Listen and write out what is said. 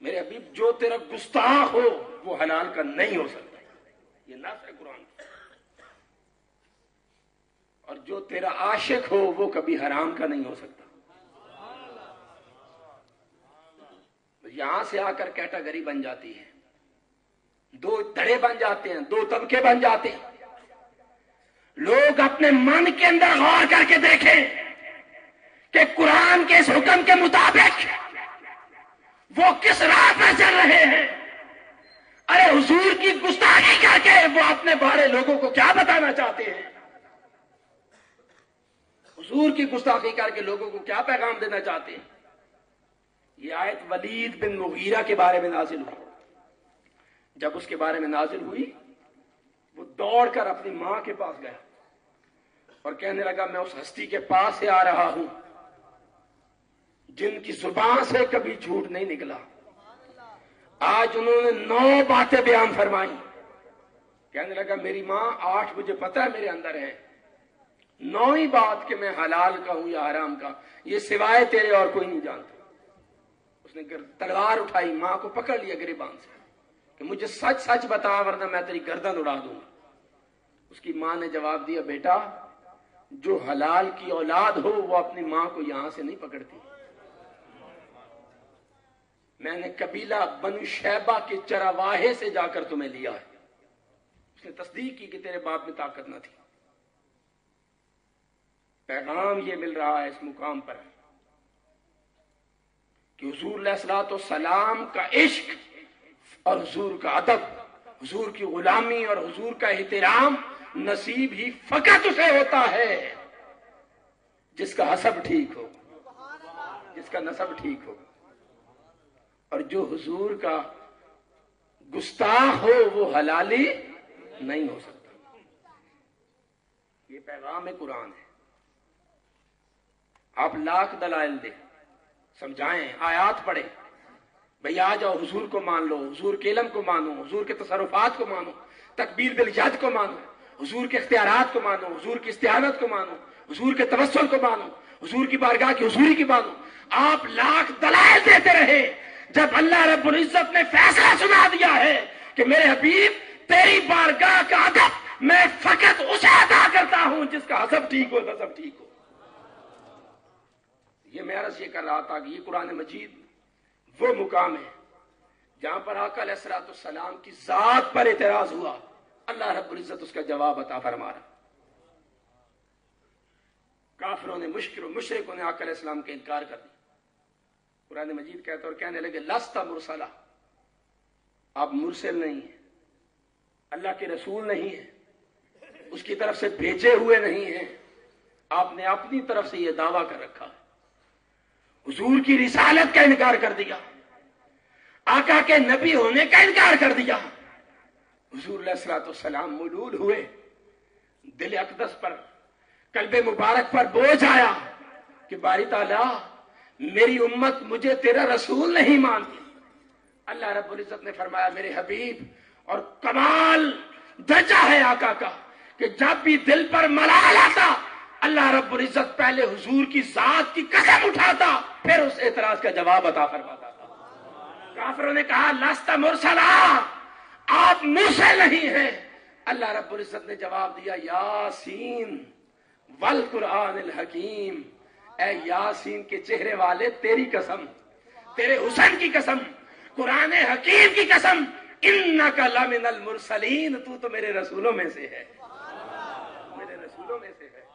میرے حبیب جو تیرا گستاخ ہو وہ حلال کا نہیں ہو سکتا، یہ نص ہے قرآن کا، اور جو تیرا عاشق ہو وہ کبھی حرام کا نہیں ہو سکتا۔ یہاں سے آ کر کیٹاگری بن جاتی ہے، دو دھڑے بن جاتے ہیں، دو طبقے بن جاتے ہیں۔ لوگ اپنے من کے اندر غور کر کے دیکھیں کہ قرآن کے اس حکم کے مطابق وہ کس راہ پر چل رہے ہیں۔ ارے حضور کی گستاخی کر کے وہ اپنے بارے لوگوں کو کیا بتانا چاہتے ہیں؟ حضور کی گستاخی کر کے لوگوں کو کیا پیغام دینا چاہتے ہیں؟ یہ آیت ولید بن مغیرہ کے بارے میں نازل ہوئی۔ جب اس کے بارے میں نازل ہوئی وہ دوڑ کر اپنی ماں کے پاس گیا اور کہنے لگا میں اس ہستی کے پاس سے آ رہا ہوں جن کی زبان سے کبھی جھوٹ نہیں نکلا۔ آج انہوں نے 9 باتیں بیان فرمائی۔ کہنے لگا میری ماں 8 مجھے پتہ ہے میرے اندر ہے، 9ویں بات کہ میں حلال کا ہوں یا حرام کا یہ سوائے تیرے اور کوئی نہیں جانتا۔ اس نے تلوار اٹھائی، ماں کو پکڑ لیا گریبان سے کہ مجھے سچ سچ بتا ورنہ میں تیری گردن اڑا دوں گا۔ اس کی ماں نے جواب دیا بیٹا جو حلال کی اولاد ہو وہ اپنی ماں کو یہاں سے نہیں پکڑتی، میں نے قبیلہ بنو شیبہ کے چرواہے سے جا کر تمہیں لیا ہے۔ اس نے تصدیق کی کہ تیرے باپ میں طاقت نہ تھی۔ پیغام یہ مل رہا ہے اس مقام پر کہ حضور علیہ الصلوۃ والسلام کا عشق اور حضور کا ادب، حضور کی غلامی اور حضور کا احترام نصیب ہی فقط اسے ہوتا ہے جس کا حسب ٹھیک ہو، جس کا نسب ٹھیک ہو، اور جو حضور کا گستاخ ہو وہ حلالی نہیں ہو سکتا۔ یہ پیغام قرآن ہے۔ آپ لاکھ دلائل دیں، سمجھائیں، آیات پڑھیں، بھئی آ جاؤ حضور کو مان لو، حضور کے علم کو مانو، حضور کے تصرفات کو مانو، تکبیر بالیاد کو مانو، حضور کے اختیارات کو مانو، حضور کی استعانت کو مانو، حضور کے توسل کو مانو، حضور کی بارگاہ کی حضوری کی مانو۔ آپ لاکھ دلائل دیتے رہے، جب اللہ رب العزت نے فیصلہ سنا دیا ہے کہ میرے حبیب تیری بارگاہ کا ادب میں فقط اسے ادا کرتا ہوں جس کا حسب ٹھیک ہو، نسب ٹھیک ہو۔ یہ میں عرض یہ کر رہا تھا کہ یہ قرآن مجید وہ مقام ہے جہاں پر آقا علیہ الصلوۃ والسلام کی ذات پر اعتراض ہوا، اللہ رب العزت اس کا جواب عطا فرما رہا۔ کافروں نے مشرکوں نے آقا علیہ السلام کا انکار کر دیا۔ قرآن مجید کہتا اور کہنے لگے لست مرسلا، آپ مرسل نہیں ہیں، اللہ کے رسول نہیں ہیں، اس کی طرف سے بھیجے ہوئے نہیں ہیں، آپ نے اپنی طرف سے یہ دعویٰ کر رکھا ہے۔ حضور کی رسالت کا انکار کر دیا، آقا کے نبی ہونے کا انکار کر دیا۔ حضور علیہ الصلوۃ والسلام ملول ہوئے، دل اقدس پر، قلب مبارک پر بوجھ آیا کہ باری تعالیٰ میری امت مجھے تیرا رسول نہیں مانتی۔ اللہ رب العزت نے فرمایا میرے حبیب، اور کمال درجہ ہے آقا کا کہ جب بھی دل پر ملال آتا اللہ رب العزت پہلے حضور کی ذات کی قسم اٹھاتا پھر اس اعتراض کا جواب عطا فرماتا تھا۔ کافروں نے کہا لست مرسلا، آپ مرسل نہیں ہیں۔ اللہ رب العزت نے جواب دیا یاسین والقرآن الحکیم، اے یاسین کے چہرے والے تیری قسم، تیرے حسن کی قسم، قرآن حکیم کی قسم، انک لمن المرسلین، تو میرے رسولوں میں سے ہے، میرے رسولوں میں سے ہے۔